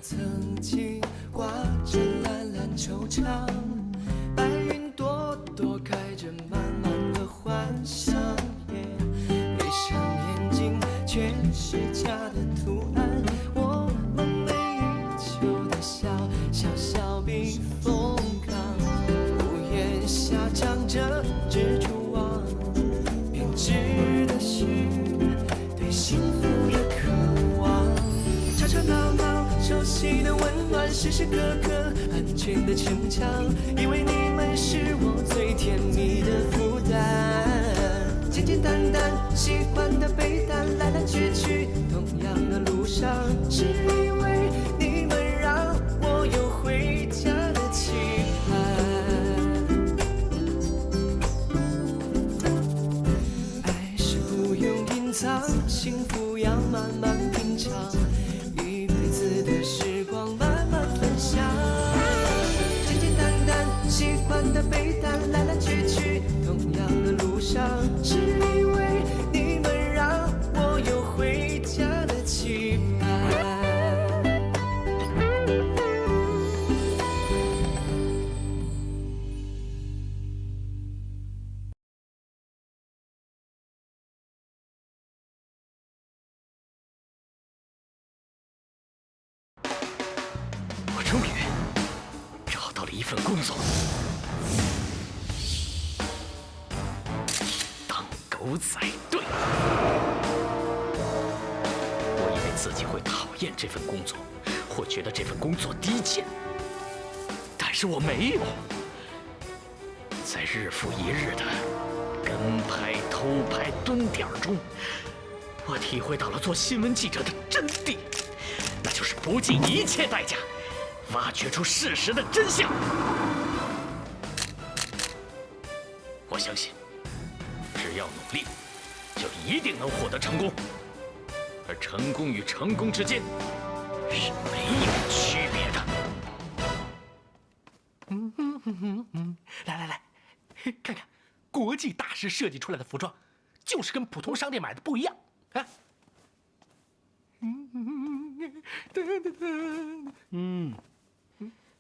曾经挂着蓝蓝惆怅，白云朵朵开着满满的幻想。闭上眼睛，却是假的图案。我梦寐以求的小小小避风港，屋檐下长着蜘蛛网，编织的是对幸福的渴望。吵吵闹闹，熟悉的温暖，时时刻刻安全的逞强，以为你们是我最甜蜜的负担。简简单单，喜欢的背单，来来去去，同样的路上，是因为你们让我有回家的期盼。爱是不用隐藏，幸福要慢慢品尝，一辈子的时光慢慢分享。简简单单，喜欢的背单，来来去去，同样的路上，是因为你们让我有回家的期盼。我终于找到了一份工作，当狗仔队。我以为自己会讨厌这份工作，或觉得这份工作低贱，但是我没有。在日复一日的跟拍、偷拍、蹲点中，我体会到了做新闻记者的真谛，那就是不计一切代价挖掘出事实的真相。我相信，只要努力，就一定能获得成功。而成功与成功之间是没有区别的。来来来，看看国际大师设计出来的服装，就是跟普通商店买的不一样啊。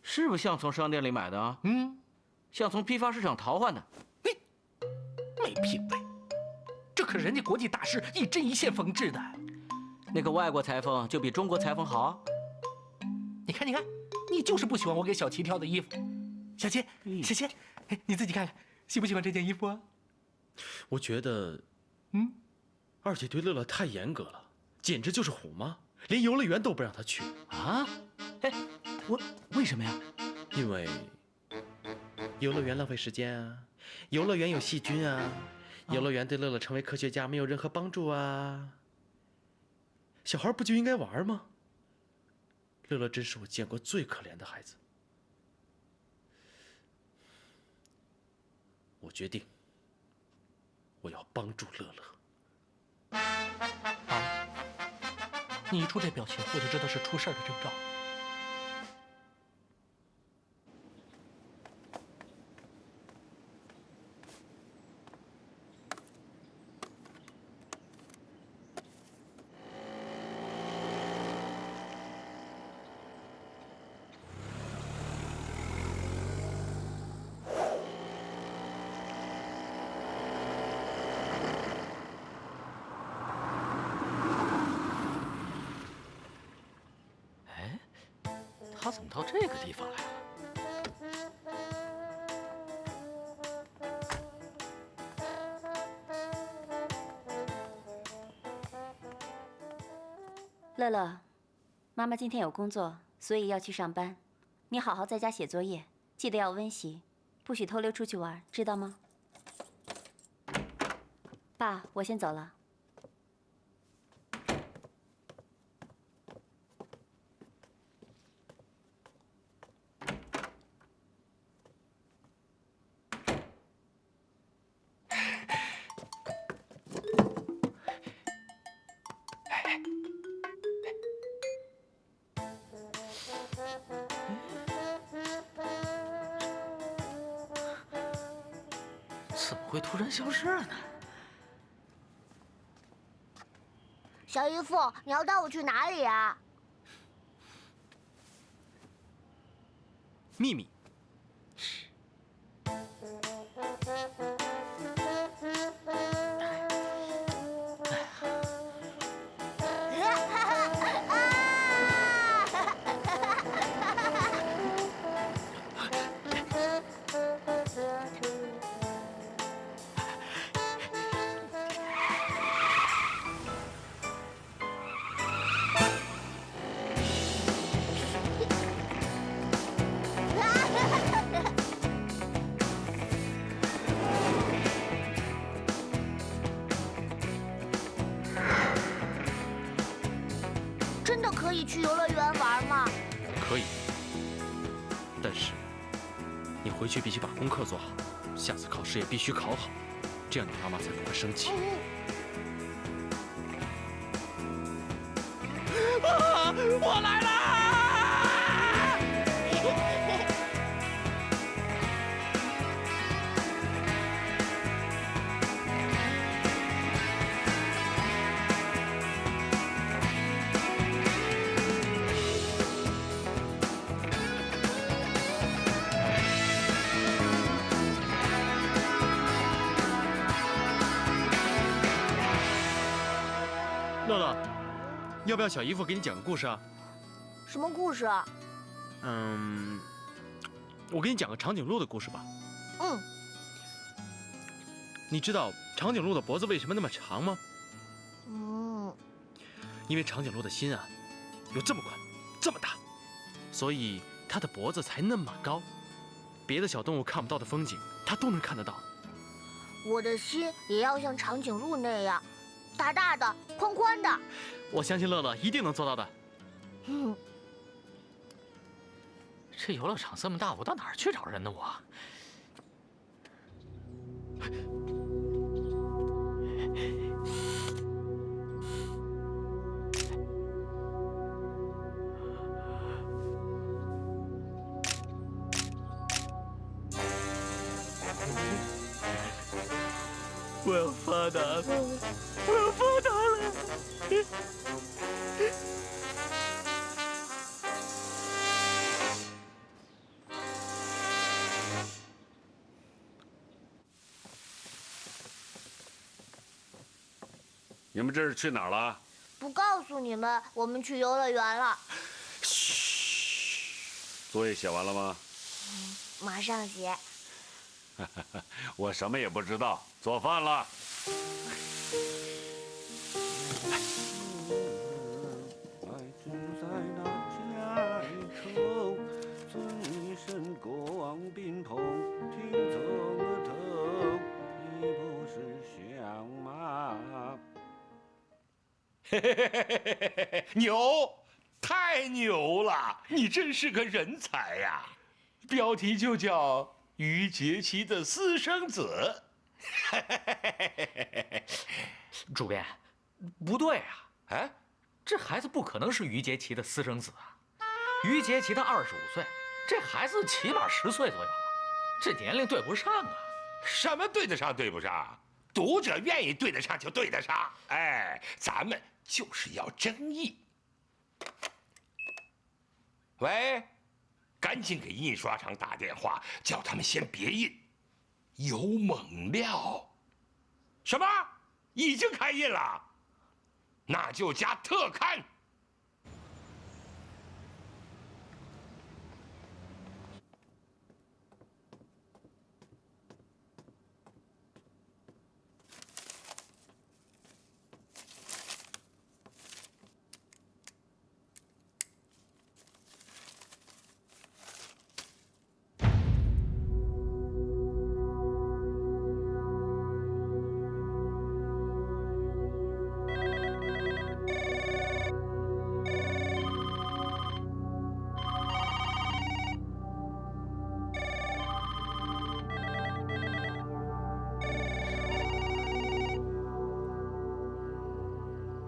是不是像从商店里买的啊？像从批发市场淘换的。没品位，这可是人家国际大师一针一线缝制的。那个外国裁缝就比中国裁缝好啊。你看，你就是不喜欢我给小琪挑的衣服。小琪，你自己看看，喜不喜欢这件衣服啊？我觉得，二姐对乐乐太严格了，简直就是虎妈，连游乐园都不让她去啊！哎，为什么呀？因为游乐园浪费时间啊，游乐园有细菌啊，游乐园对乐乐成为科学家没有任何帮助啊。小孩不就应该玩吗？乐乐真是我见过最可怜的孩子。我决定，我要帮助乐乐。啊，你一出这表情，我就知道是出事儿的征兆。他怎么到这个地方来了？乐乐，妈妈今天有工作，所以要去上班。你好好在家写作业，记得要温习，不许偷溜出去玩，知道吗？爸，我先走了。怎么会突然消失了呢？小姨夫，你要带我去哪里啊？秘密。真的可以去游乐园玩吗？可以，但是你回去必须把功课做好，下次考试也必须考好，这样你妈妈才不会生气。我来啦！乐乐，要不要小姨夫给你讲个故事啊？什么故事啊？我给你讲个长颈鹿的故事吧。嗯，你知道长颈鹿的脖子为什么那么长吗？因为长颈鹿的心啊，有这么宽，这么大，所以它的脖子才那么高。别的小动物看不到的风景，它都能看得到。我的心也要像长颈鹿那样，大大的、宽宽的。我相信乐乐一定能做到的。这游乐场这么大，我到哪儿去找人呢？我。我要发达了！我要发达了！你们这是去哪儿了？不告诉你们，我们去游乐园了。嘘，作业写完了吗？马上写。我什么也不知道，做饭了。牛，太牛了！你真是个人才呀！标题就叫于杰奇的私生子。主编，不对啊！哎，这孩子不可能是于杰奇的私生子啊！于杰奇他25岁，这孩子起码10岁左右，这年龄对不上啊！什么对得上对不上？读者愿意对得上就对得上。哎，咱们就是要争议。喂，赶紧给印刷厂打电话，叫他们先别印，有猛料。什么？已经开印了？那就加特刊。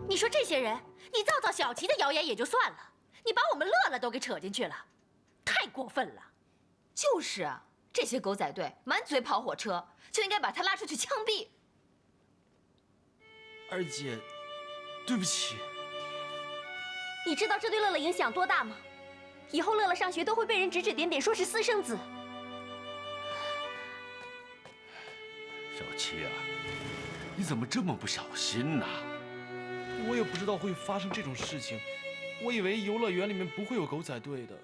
你说这些人，你造造小琪的谣言也就算了，你把我们乐乐都给扯进去了，太过分了。就是啊，这些狗仔队满嘴跑火车，就应该把他拉出去枪毙。而且，对不起。你知道这对乐乐影响多大吗？以后乐乐上学都会被人指指点点，说是私生子。小七啊，你怎么这么不小心呢？我也不知道会发生这种事情，我以为游乐园里面不会有狗仔队的。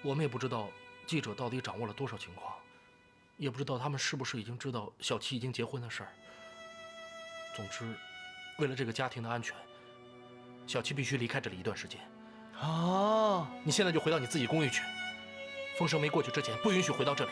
我们也不知道记者到底掌握了多少情况，也不知道他们是不是已经知道小七已经结婚的事儿。总之，为了这个家庭的安全，小七必须离开这里一段时间。啊！你现在就回到你自己公寓去，风声没过去之前不允许回到这里。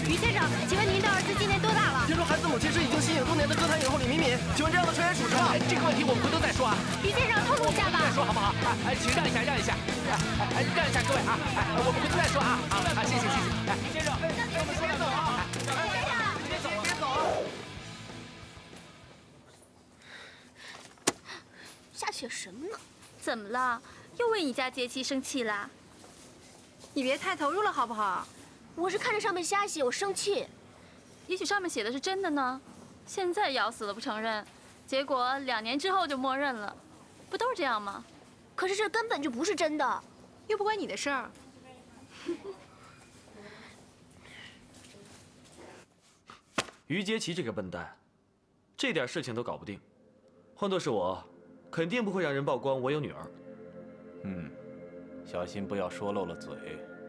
于先生，请问您的儿子今年多大了？听说孩子母亲是已经息影多年的歌坛影后李敏敏，请问这样的传言属实吗？这个问题我们回头再说啊。于先生，透露一下吧。再说好不好？请让一下，让一下，让一下各位啊！我们回头再说啊！谢谢。于先生，我们先走啊！别走！瞎写什么呢？怎么了？又为你家节气生气啦？你别太投入了好不好？我是看着上面瞎写，我生气。也许上面写的是真的呢，现在咬死了不承认，结果2年之后就默认了，不都是这样吗？可是这根本就不是真的，又不关你的事儿。于杰奇这个笨蛋，这点事情都搞不定，换作是我，肯定不会让人曝光我有女儿。小心不要说漏了嘴。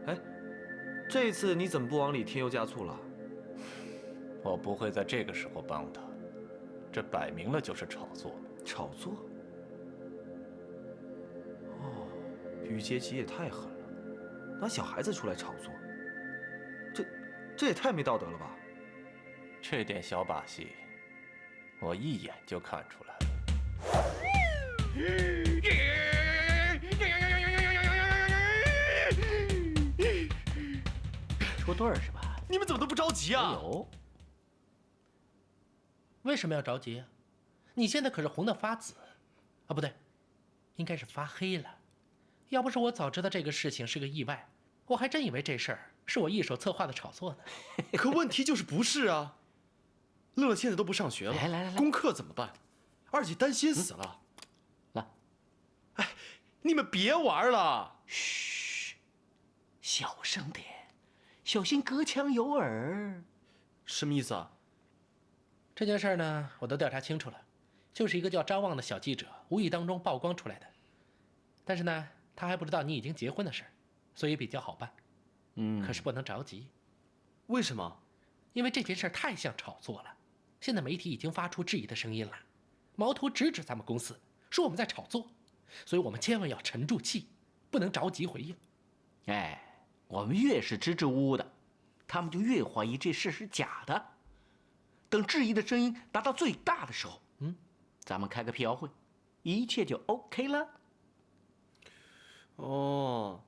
哎，这次你怎么不往里添油加醋了？我不会在这个时候帮他，这摆明了就是炒作。炒作？哦，于杰奇也太狠了，拿小孩子出来炒作，这也太没道德了吧！这点小把戏，我一眼就看出来了。出对儿是吧？你们怎么都不着急啊？有。为什么要着急啊？你现在可是红的发紫，啊不对，应该是发黑了。要不是我早知道这个事情是个意外，我还真以为这事儿是我一手策划的炒作呢。可问题就是不是啊？乐乐现在都不上学了，来，功课怎么办？二姐担心死了。来，哎，你们别玩了。嘘，小声点，小心隔墙有耳。什么意思啊？这件事呢，我都调查清楚了，就是一个叫张望的小记者无意当中曝光出来的。但是呢，他还不知道你已经结婚的事儿，所以比较好办。可是不能着急。为什么？因为这件事太像炒作了，现在媒体已经发出质疑的声音了，矛头直指咱们公司，说我们在炒作，所以我们千万要沉住气，不能着急回应。哎，我们越是支支吾吾的，他们就越怀疑这事是假的。等质疑的声音达到最大的时候，咱们开个辟谣会，一切就 OK 了。哦，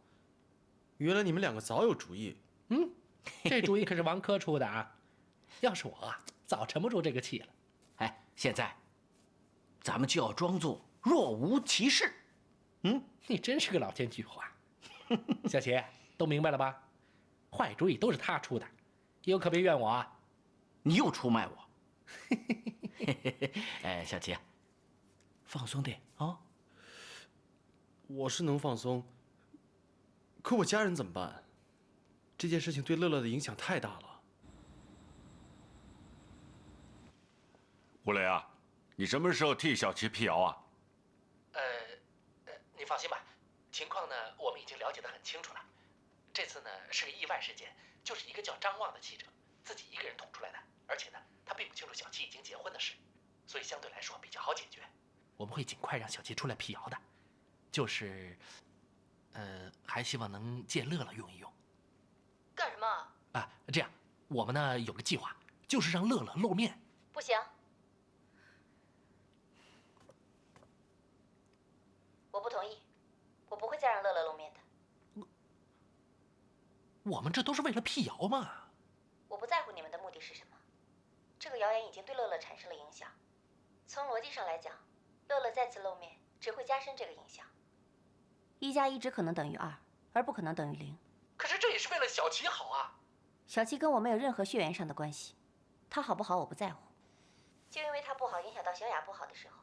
原来你们两个早有主意。这主意可是王珂出的啊！要是我啊，早沉不住这个气了。哎，现在咱们就要装作若无其事。你真是个老奸巨猾。小齐，都明白了吧？坏主意都是他出的，以后可别怨我啊！你又出卖我。哎，小齐，放松点啊。我是能放松，可我家人怎么办？这件事情对乐乐的影响太大了。吴磊啊，你什么时候替小齐辟谣啊？你放心吧，情况呢我们已经了解得很清楚了。这次呢是个意外事件，就是一个叫张望的记者自己一个人捅出来的，而且呢他并不清楚小齐已经结婚的事，所以相对来说比较好解决。我们会尽快让小齐出来辟谣的，就是，还希望能借乐乐用一用。干什么？啊，这样，我们呢有个计划，就是让乐乐露面。不行，我不同意，我不会再让乐乐露面的。我们这都是为了辟谣嘛。我不在乎你们的目的是什么。这个谣言已经对乐乐产生了影响。从逻辑上来讲，乐乐再次露面只会加深这个影响。1+1只可能等于2，而不可能等于0。可是这也是为了小琪好啊。小琪跟我没有任何血缘上的关系，他好不好我不在乎。就因为他不好影响到小雅不好的时候，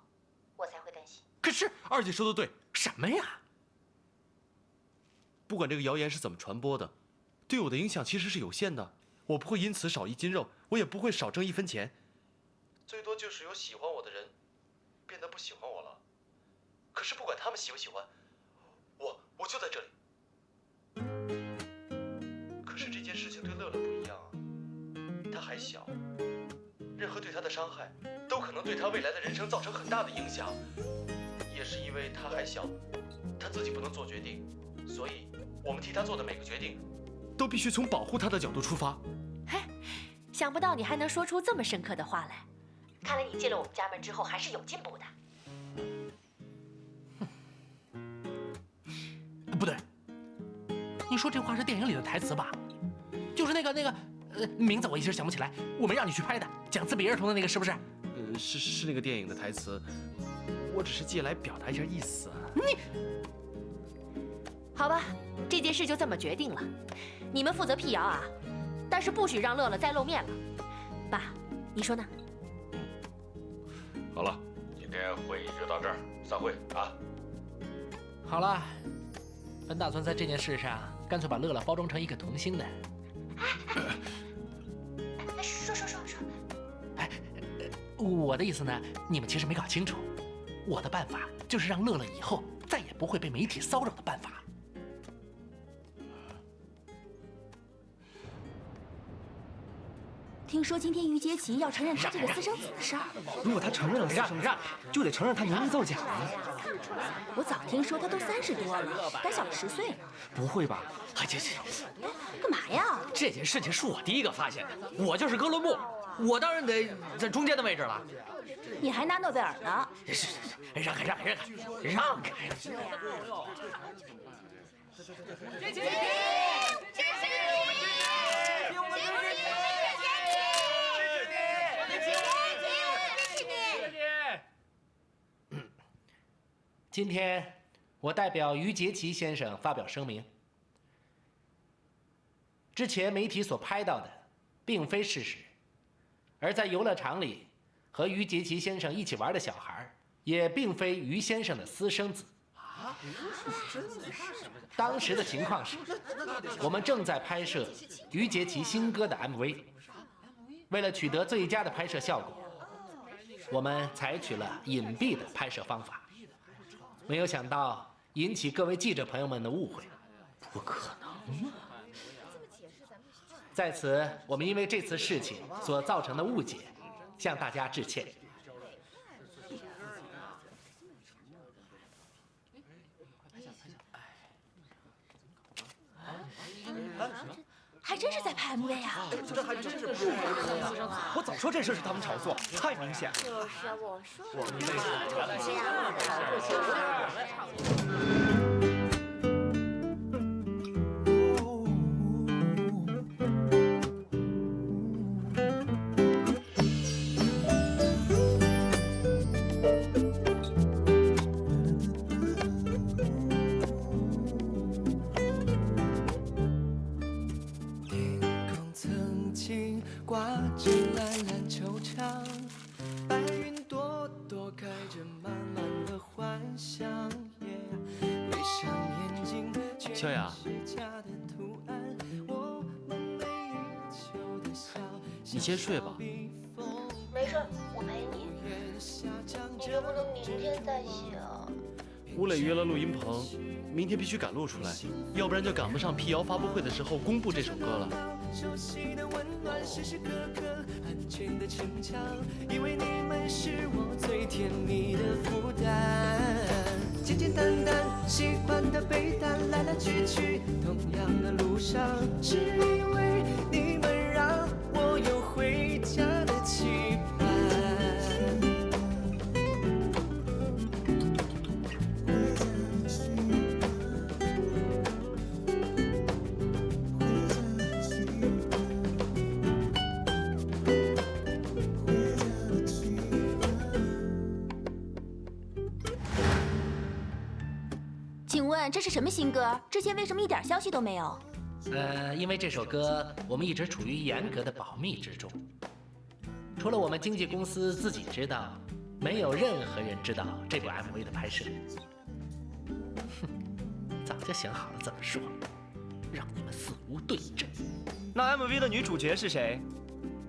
我才会担心。可是二姐说的对，什么呀？不管这个谣言是怎么传播的，对我的影响其实是有限的。我不会因此少1斤肉，我也不会少挣1分钱，最多就是有喜欢我的人变得不喜欢我了。可是不管他们喜不喜欢，我就在这里。可是这件事情对乐乐不一样啊，他还小，任何对他的伤害都可能对他未来的人生造成很大的影响。也是因为他还小，他自己不能做决定，所以我们替他做的每个决定都必须从保护他的角度出发。嘿，想不到你还能说出这么深刻的话来。看来你进了我们家门之后还是有进步的。不对，你说这话是电影里的台词吧？就是那个名字我一时想不起来，我们让你去拍的，讲自闭儿童的那个，是不是？是那个电影的台词，我只是借来表达一下意思。你，好吧，这件事就这么决定了，你们负责辟谣啊，但是不许让乐乐再露面了。爸，你说呢？好了，今天会议就到这儿，散会啊。好了，本打算在这件事上干脆把乐乐包装成一个童星的。说。哎，我的意思呢，你们其实没搞清楚。我的办法就是让乐乐以后再也不会被媒体骚扰的办法。听说今天于杰奇要承认他这个私生子的事儿。如果他承认了私生子，就得承认他年龄造假了。我早听说他都30多了，该小了10岁了。不会吧？哎，这干嘛呀？这件事情是我第一个发现的，我就是哥伦布，我当然得在中间的位置了。你还拿诺贝尔呢？让开！杰奇！今天我代表于杰奇先生发表声明。之前媒体所拍到的并非事实，而在游乐场里和于杰奇先生一起玩的小孩也并非于先生的私生子。当时的情况是，我们正在拍摄于杰奇新歌的 MV， 为了取得最佳的拍摄效果，我们采取了隐蔽的拍摄方法。没有想到引起各位记者朋友们的误会，不可能啊！在此，我们因为这次事情所造成的误解，向大家致歉。还真是在拍 MV 啊！这还真是不可能呀！我早说这事是他们炒作，太明显了。就是我说我们这挂着蓝蓝惆怅，白云朵朵开着满满的幻想。闭上眼睛，小雅，你先睡吧。没事，我陪你。你能不能明天再写啊？吴磊约了录音棚，明天必须赶录出来，要不然就赶不上辟谣发布会的时候公布这首歌了。熟悉的温暖，时时刻刻安全的逞强，因为你们是我最甜蜜的负担。简简单单，喜欢的背单，来来去去，同样的路上，是因为你们让我有回家的期盼。问这是什么新歌？之前为什么一点消息都没有？因为这首歌我们一直处于严格的保密之中，除了我们经纪公司自己知道，没有任何人知道这部 MV 的拍摄。哼，早就想好了怎么说，让你们死无对证。那 MV 的女主角是谁？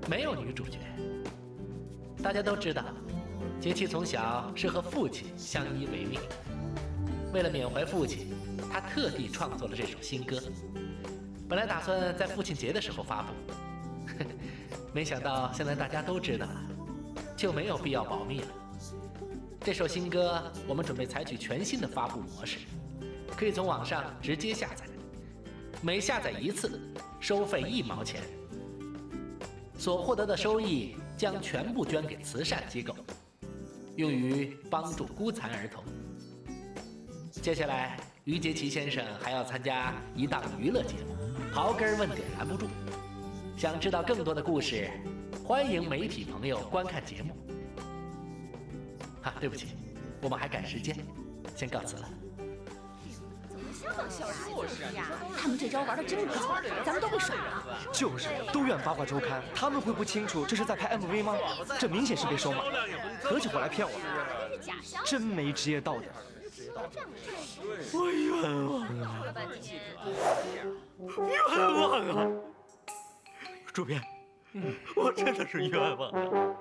没有女主角。大家都知道，杰奇从小是和父亲相依为命的。为了缅怀父亲，他特地创作了这首新歌。本来打算在父亲节的时候发布，没想到现在大家都知道了，就没有必要保密了。这首新歌我们准备采取全新的发布模式，可以从网上直接下载，每下载一次收费1毛钱，所获得的收益将全部捐给慈善机构，用于帮助孤残儿童。接下来，于杰奇先生还要参加一档娱乐节目《刨根问点拦不住》。想知道更多的故事，欢迎媒体朋友观看节目。对不起，我们还赶时间，先告辞了。他们这招玩的真高，咱们都被耍了。就是，都怨八卦周刊，他们会不清楚这是在拍 MV 吗？这明显是被收买，合起伙来骗我们，真没职业道德。我冤枉啊！冤枉啊！主编，我真的是冤枉啊！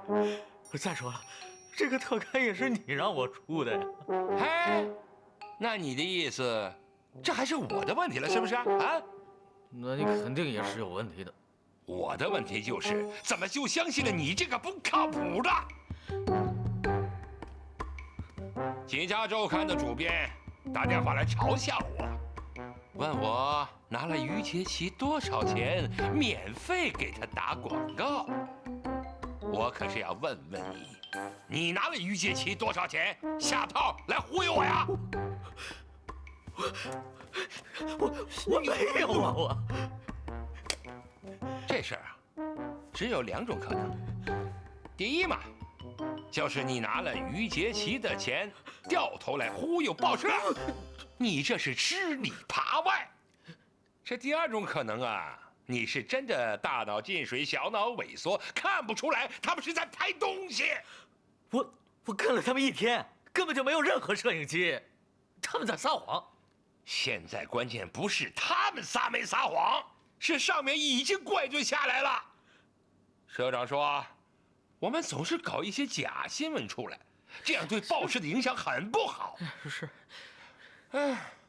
再说了，这个特刊也是你让我出的呀。嘿，那你的意思，这还是我的问题了，是不是啊？那你肯定也是有问题的。我的问题就是，怎么就相信了你这个不靠谱的？几家周刊的主编打电话来嘲笑我，问我拿了于杰奇多少钱，免费给他打广告。我可是要问问你，你拿了于杰奇多少钱下套来忽悠我呀？我没有啊，我。这事儿啊，只有2种可能。第一嘛，就是你拿了于杰奇的钱，掉头来忽悠报社，你这是吃里扒外。这第2种可能啊，你是真的大脑进水，小脑萎缩，看不出来他们是在拍东西。我跟了他们1天，根本就没有任何摄影机，他们在撒谎。现在关键不是他们撒没撒谎，是上面已经怪罪下来了。社长说，我们总是搞一些假新闻出来，这样对报社的影响很不好。是，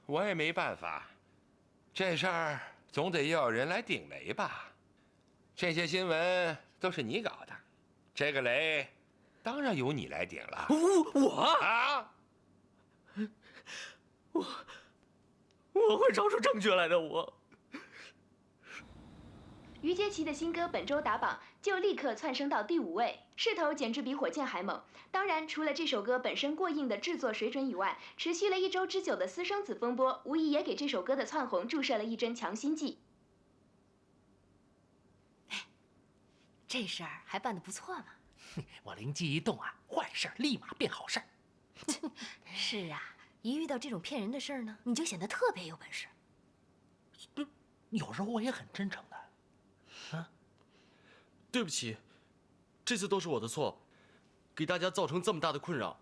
我也没办法，这事儿总得要有人来顶雷吧。这些新闻都是你搞的，这个雷当然由你来顶了。我啊，我会找出证据来的。我。于杰奇的新歌本周打榜，就立刻窜升到第5位，势头简直比火箭还猛。当然，除了这首歌本身过硬的制作水准以外，持续了1周之久的私生子风波，无疑也给这首歌的窜红注射了一针强心剂。这事儿还办得不错嘛！我灵机一动啊，坏事立马变好事。是啊，一遇到这种骗人的事儿呢，你就显得特别有本事。有时候我也很真诚的。对不起，这次都是我的错，给大家造成这么大的困扰。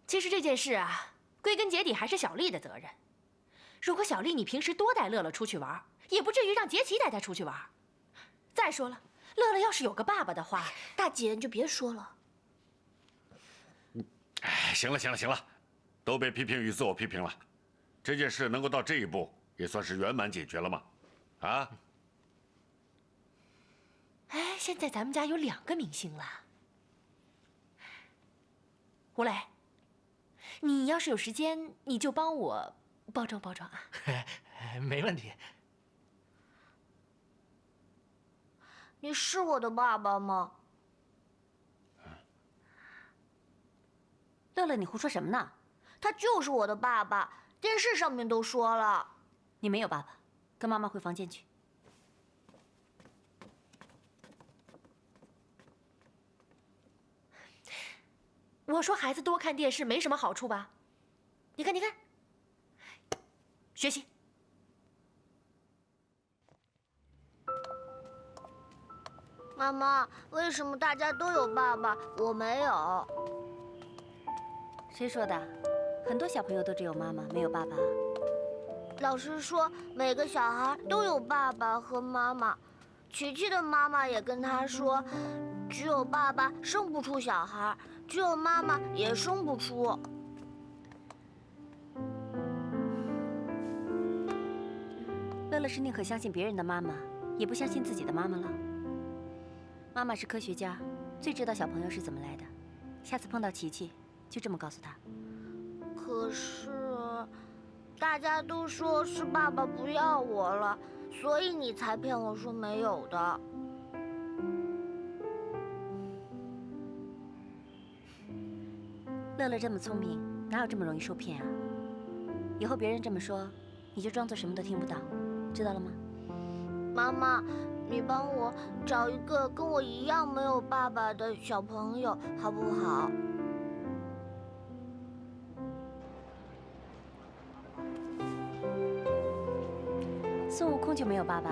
其实这件事啊，归根结底还是小丽的责任。如果小丽你平时多带乐乐出去玩，也不至于让杰奇带她出去玩。再说了，乐乐要是有个爸爸的话，大姐你就别说了。行了，都被批评与自我批评了，这件事能够到这一步，也算是圆满解决了嘛。哎，现在咱们家有2个明星了。吴磊，你要是有时间，你就帮我包装包装啊。没问题。你是我的爸爸吗？乐乐，你胡说什么呢？他就是我的爸爸，电视上面都说了。你没有爸爸，跟妈妈回房间去。我说孩子多看电视没什么好处吧？你看，学习。妈妈，为什么大家都有爸爸，我没有？谁说的？很多小朋友都只有妈妈，没有爸爸。老师说每个小孩都有爸爸和妈妈。琪琪的妈妈也跟他说，只有爸爸生不出小孩，只有妈妈也生不出。乐乐是宁可相信别人的妈妈，也不相信自己的妈妈了。妈妈是科学家，最知道小朋友是怎么来的。下次碰到琪琪，就这么告诉他。可是，大家都说是爸爸不要我了，所以你才骗我说没有的。乐乐这么聪明，哪有这么容易受骗啊？以后别人这么说，你就装作什么都听不到，知道了吗？妈妈，你帮我找一个跟我一样没有爸爸的小朋友，好不好？孙悟空就没有爸爸，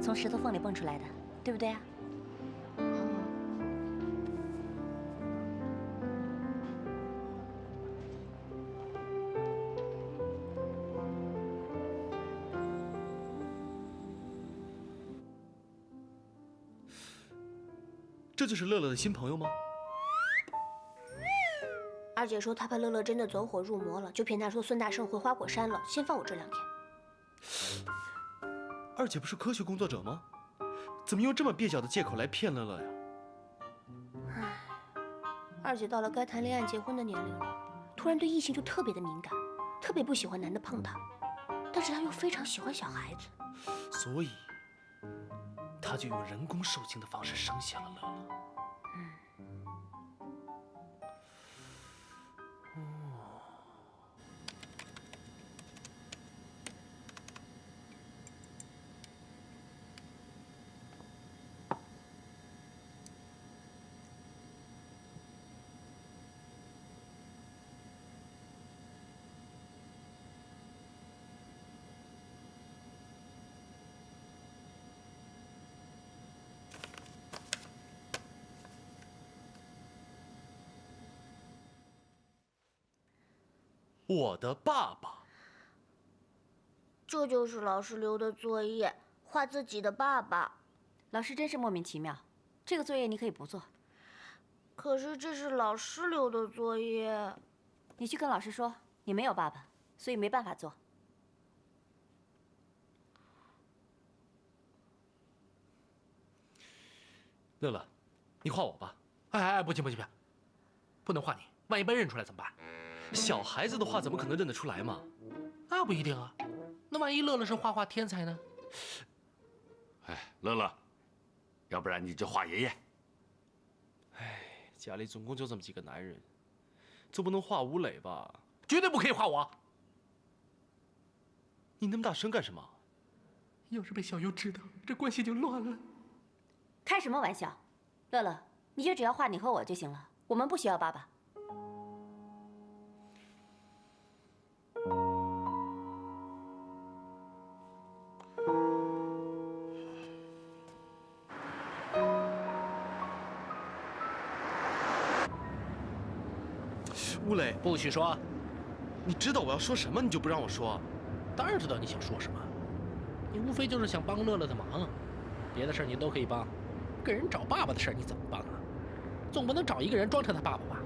从石头缝里蹦出来的，对不对啊？这就是乐乐的新朋友吗？二姐说她怕乐乐真的走火入魔了，就骗她说孙大圣回花果山了，先放我这2天。二姐不是科学工作者吗？怎么用这么蹩脚的借口来骗乐乐呀？唉，二姐到了该谈恋爱结婚的年龄了，突然对异性就特别的敏感，特别不喜欢男的碰她，但是她又非常喜欢小孩子，所以，她就用人工受精的方式生下了乐乐。我的爸爸，这就是老师留的作业，画自己的爸爸。老师真是莫名其妙，这个作业你可以不做。可是这是老师留的作业。你去跟老师说，你没有爸爸，所以没办法做。乐乐，你画我吧。哎，不行，不能画你，万一被认出来怎么办？小孩子的画怎么可能认得出来嘛？那不一定啊，那万一乐乐是画画天才呢？哎，乐乐，要不然你就画爷爷。哎，家里总共就这么几个男人，总不能画吴磊吧？绝对不可以画我！你那么大声干什么？要是被小优知道，这关系就乱了。开什么玩笑，乐乐，你就只要画你和我就行了，我们不需要爸爸。吴磊，不许说！你知道我要说什么，你就不让我说？当然知道你想说什么，你无非就是想帮乐乐的忙，别的事儿你都可以帮，个人找爸爸的事儿你怎么帮啊？总不能找一个人装成他爸爸吧？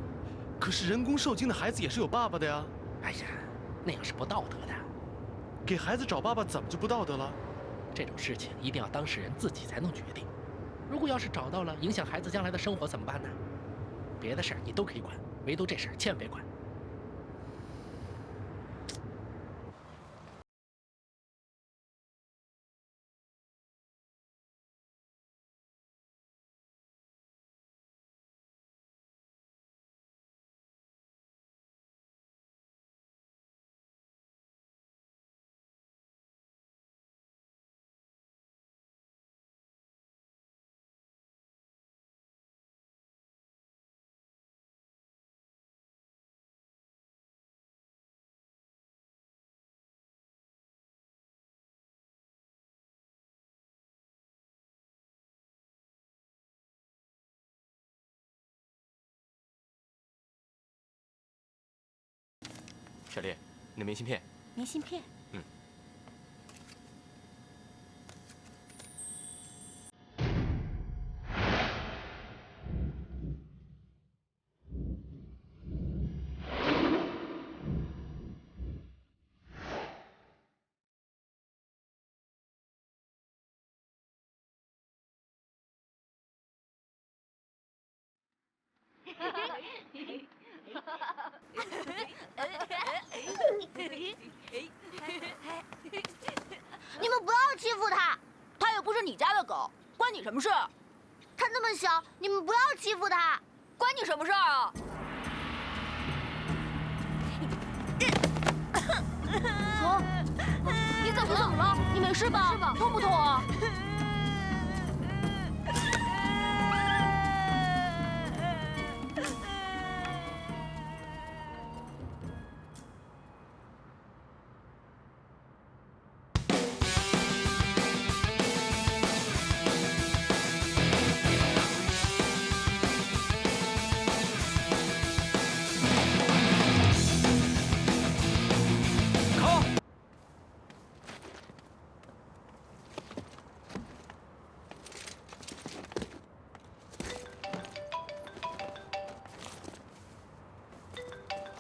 可是人工受精的孩子也是有爸爸的呀。哎呀，那样是不道德的。给孩子找爸爸怎么就不道德了？这种事情一定要当事人自己才能决定。如果要是找到了，影响孩子将来的生活怎么办呢？别的事儿你都可以管，唯独这事儿千万别管。小丽，你的明信片。明信片。嗯。你们不要欺负他，他又不是你家的狗，关你什么事？他那么小，你们不要欺负他，关你什么事啊？啊！你怎么了？你没事吧？痛不痛啊？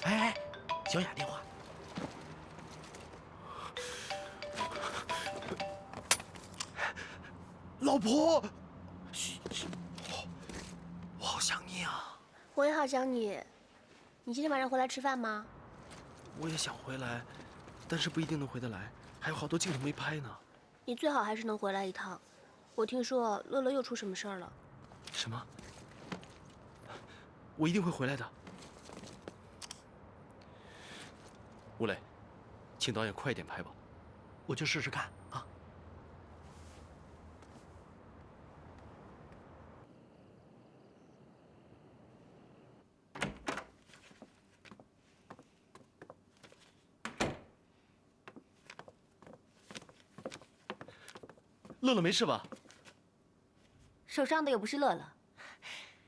哎，小雅电话。老婆，嘘，我好想你啊！我也好想你。你今天晚上回来吃饭吗？我也想回来，但是不一定能回得来，还有好多镜头没拍呢。你最好还是能回来一趟。我听说乐乐又出什么事儿了。什么？我一定会回来的。吴磊，请导演快点拍吧。我就试试看啊。乐乐没事吧？受伤的又不是乐乐，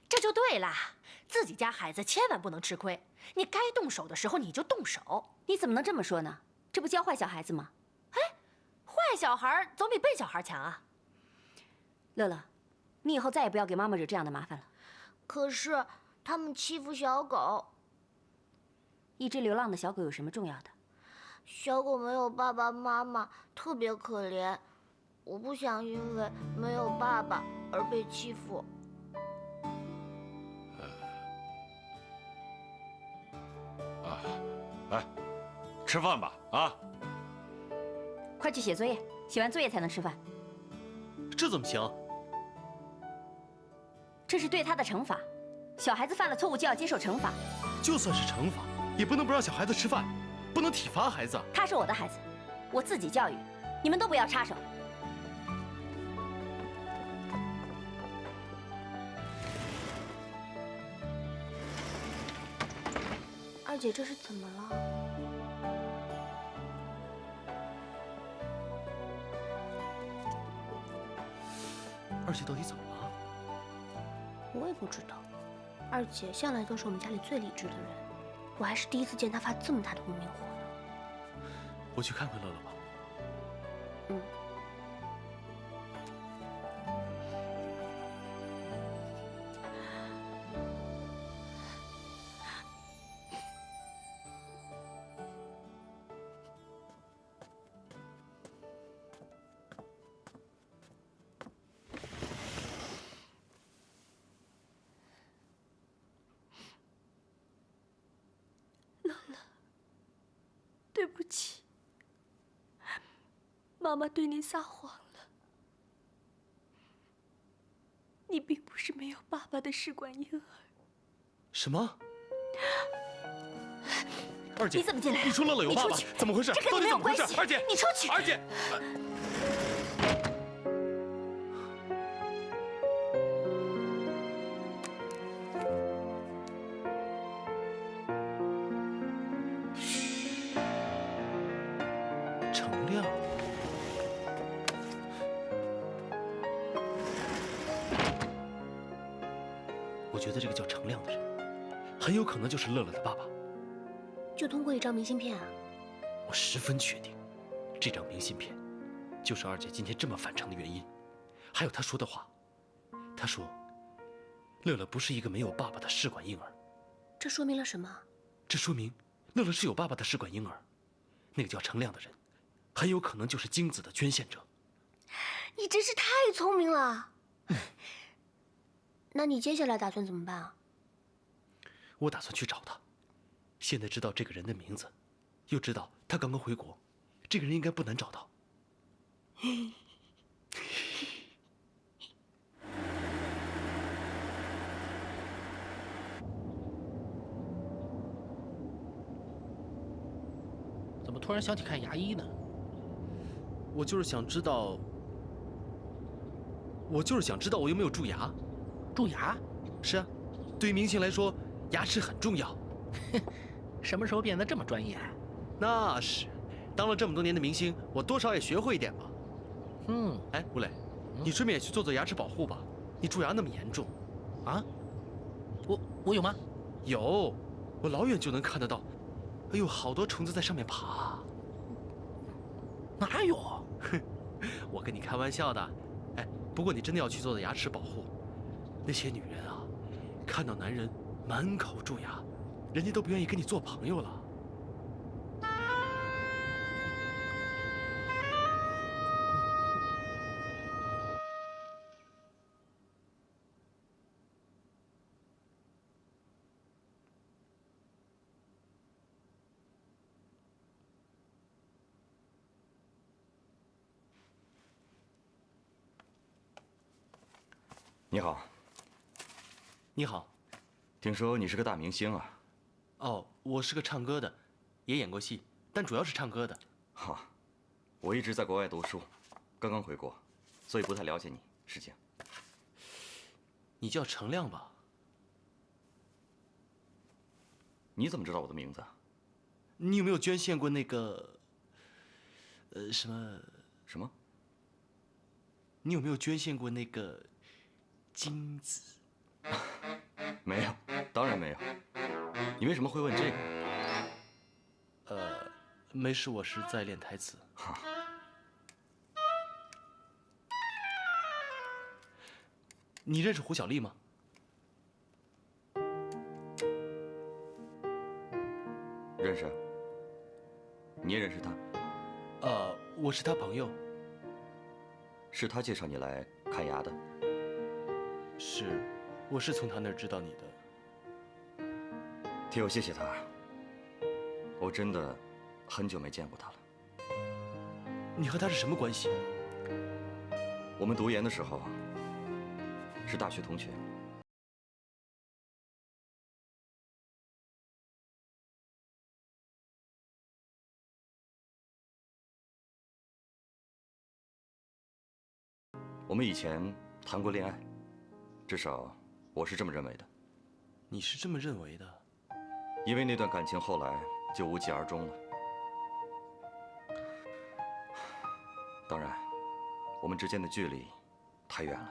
这就对了。自己家孩子千万不能吃亏，你该动手的时候你就动手。你怎么能这么说呢？这不教坏小孩子吗？哎，坏小孩总比笨小孩强啊。乐乐，你以后再也不要给妈妈惹这样的麻烦了。可是他们欺负小狗。一只流浪的小狗有什么重要的？小狗没有爸爸妈妈，特别可怜。我不想因为没有爸爸而被欺负。来，吃饭吧啊！快去写作业，写完作业才能吃饭。这怎么行？这是对他的惩罚。小孩子犯了错误就要接受惩罚。就算是惩罚，也不能不让小孩子吃饭，不能体罚孩子。他是我的孩子，我自己教育，你们都不要插手。二姐，这是怎么了？二姐到底怎么了？我也不知道。二姐向来都是我们家里最理智的人，我还是第一次见她发这么大的无名火呢。我去看看乐乐吧。嗯。对不起，妈妈对你撒谎了。你并不是没有爸爸的试管婴儿。什么？二姐，你怎么进来了？你说乐乐有爸爸，怎么回事？这跟你没有关系。二姐，你出去。二姐。我觉得这个叫程亮的人，很有可能就是乐乐的爸爸。就通过一张明信片啊？我十分确定，这张明信片就是二姐今天这么反常的原因。还有她说的话，她说乐乐不是一个没有爸爸的试管婴儿。这说明了什么？这说明乐乐是有爸爸的试管婴儿，那个叫程亮的人，很有可能就是精子的捐献者。你真是太聪明了。那你接下来打算怎么办啊？我打算去找他。现在知道这个人的名字，又知道他刚刚回国，这个人应该不难找到。怎么突然想起看牙医呢？我就是想知道我有没有蛀牙。蛀牙？是啊，对于明星来说，牙齿很重要。什么时候变得这么专业？那是，当了这么多年的明星，我多少也学会一点吧。哎，吴磊，你顺便也去做做牙齿保护吧。你蛀牙那么严重，啊？我有吗？有，我老远就能看得到。哎呦，好多虫子在上面爬。哪有？我跟你开玩笑的。哎，不过你真的要去做做牙齿保护。那些女人啊，看到男人满口蛀牙，人家都不愿意跟你做朋友了。你好。你好。听说你是个大明星啊？哦，我是个唱歌的，也演过戏，但主要是唱歌的。好，我一直在国外读书，刚刚回国，所以不太了解你事情。你叫程亮吧？你怎么知道我的名字啊？你有没有捐献过那个，什么？你有没有捐献过那个精子？没有，当然没有。你为什么会问这个？没事，我是在练台词。你认识胡小丽吗？认识。你也认识她？我是她朋友。是她介绍你来看牙的？是，我是从她那儿知道你的。替我谢谢她。我真的很久没见过她了。你和她是什么关系？我们读研的时候是大学同学。我们以前谈过恋爱，至少我是这么认为的。你是这么认为的？因为那段感情后来就无疾而终了。当然，我们之间的距离太远了，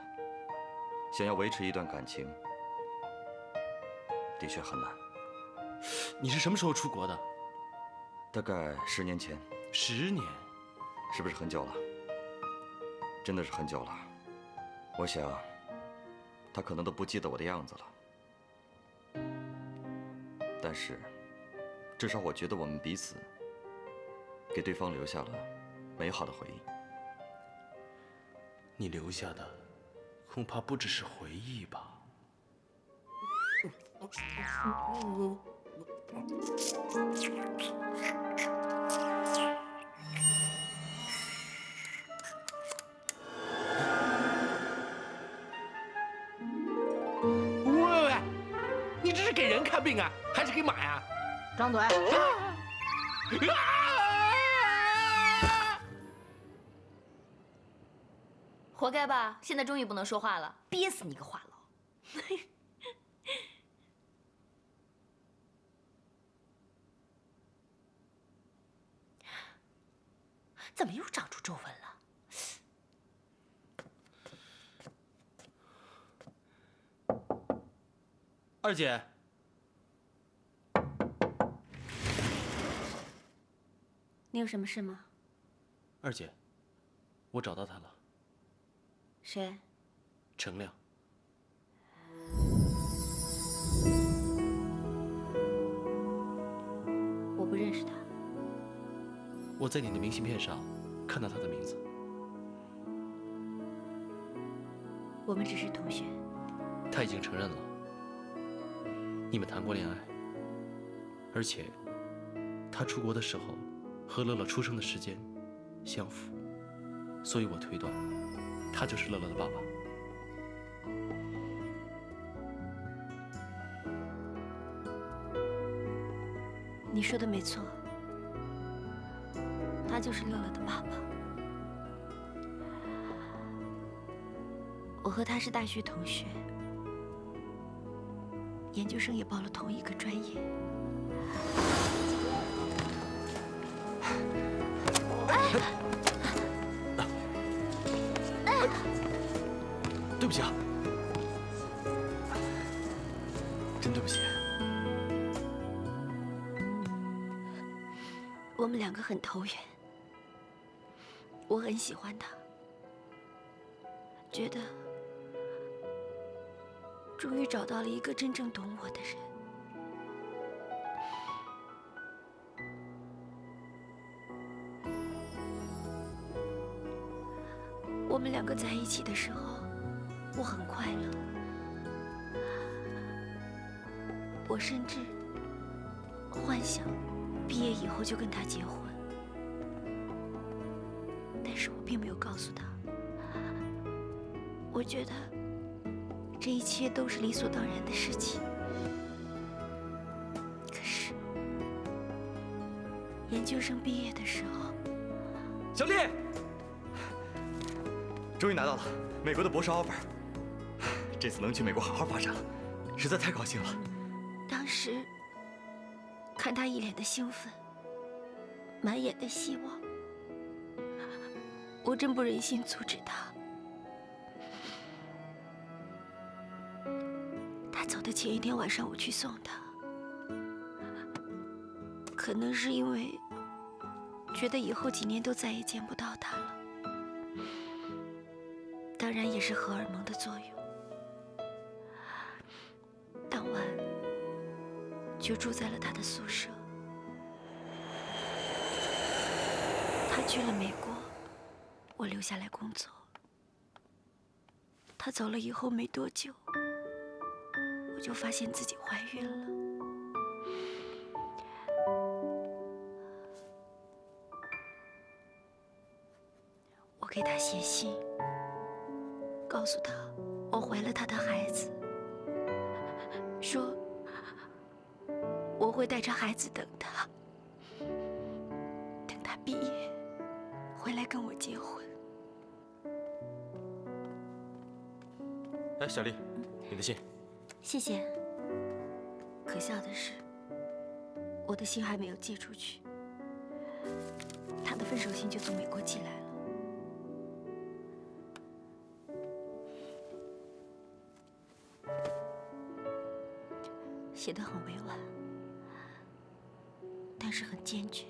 想要维持一段感情，的确很难。你是什么时候出国的？大概10年前。10年？是不是很久了？真的是很久了。我想，他可能都不记得我的样子了。但是，至少我觉得我们彼此给对方留下了美好的回忆。你留下的恐怕不只是回忆吧？喂，你这是给人看病啊，还是给马呀？张嘴！活该吧！现在终于不能说话了，憋死你个话痨！怎么又长出皱纹了？二姐，有什么事吗？二姐，我找到他了。谁？程亮。我不认识他。我在你的明信片上看到他的名字。我们只是同学。他已经承认了，你们谈过恋爱，而且他出国的时候和乐乐出生的时间相符，所以我推断他就是乐乐的爸爸。你说的没错，他就是乐乐的爸爸。我和他是大学同学，研究生也报了同一个专业。对不起啊，真对不起。我们两个很投缘，我很喜欢他，觉得终于找到了一个真正懂我的人。我们两个在一起的时候，我很快乐，我甚至幻想毕业以后就跟他结婚，但是我并没有告诉他。我觉得这一切都是理所当然的事情。可是研究生毕业的时候，小丽，终于拿到了美国的博士 offer， 这次能去美国好好发展了，实在太高兴了。当时看他一脸的兴奋，满眼的希望，我真不忍心阻止他。他走的前一天晚上，我去送他，可能是因为觉得以后几年都再也见不到他了，当然也是荷尔蒙的作用。当晚就住在了他的宿舍。他去了美国，我留下来工作。他走了以后没多久，我就发现自己怀孕了。我给他写信，告诉他我怀了他的孩子，说我会带着孩子等他，等他毕业回来跟我结婚。哎，小丽，你的信。谢谢。可笑的是，我的信还没有寄出去，他的分手信就从美国寄来了。写得很委婉，但是很坚决。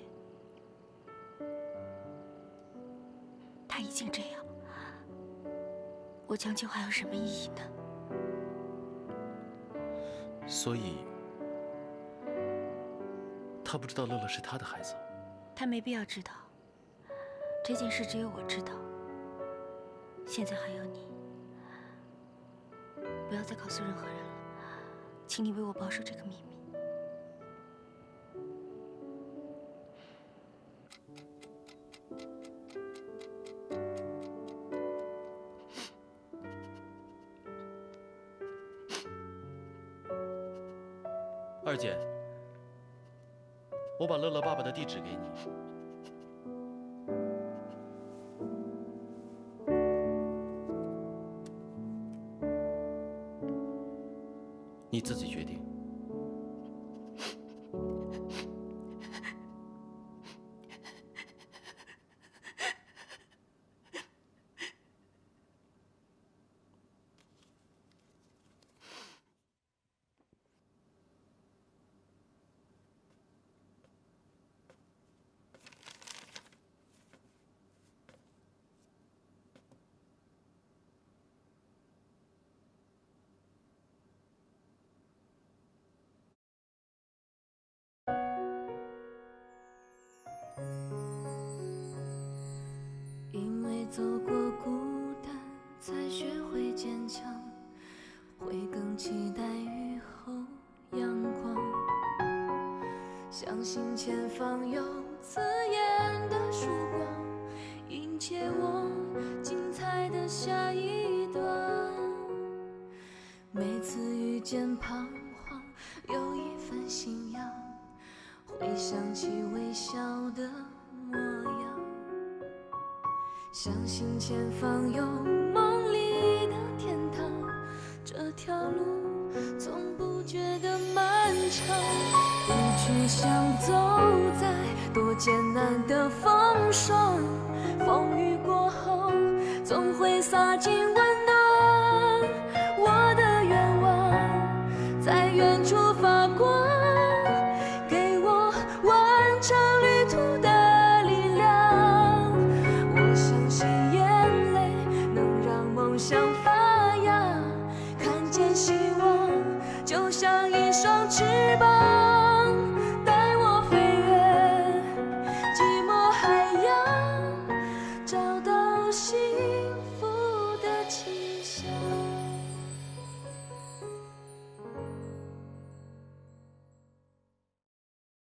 他已经这样，我将就还有什么意义呢？所以，他不知道乐乐是他的孩子。他没必要知道，这件事只有我知道。现在还有你，不要再告诉任何人了，请你为我保守这个秘密。二姐，我把乐乐爸爸的地址给你，你自己决定。因为走过孤单，才学会坚强，会更期待雨后阳光。相信前方有刺眼的曙光，迎接我精彩的下一段。每次遇见彷徨，有一份信仰，会想起微笑的模样。相信前方有梦里的天堂，这条路从不觉得漫长。不去想走在多艰难的风霜，风雨过后总会洒进温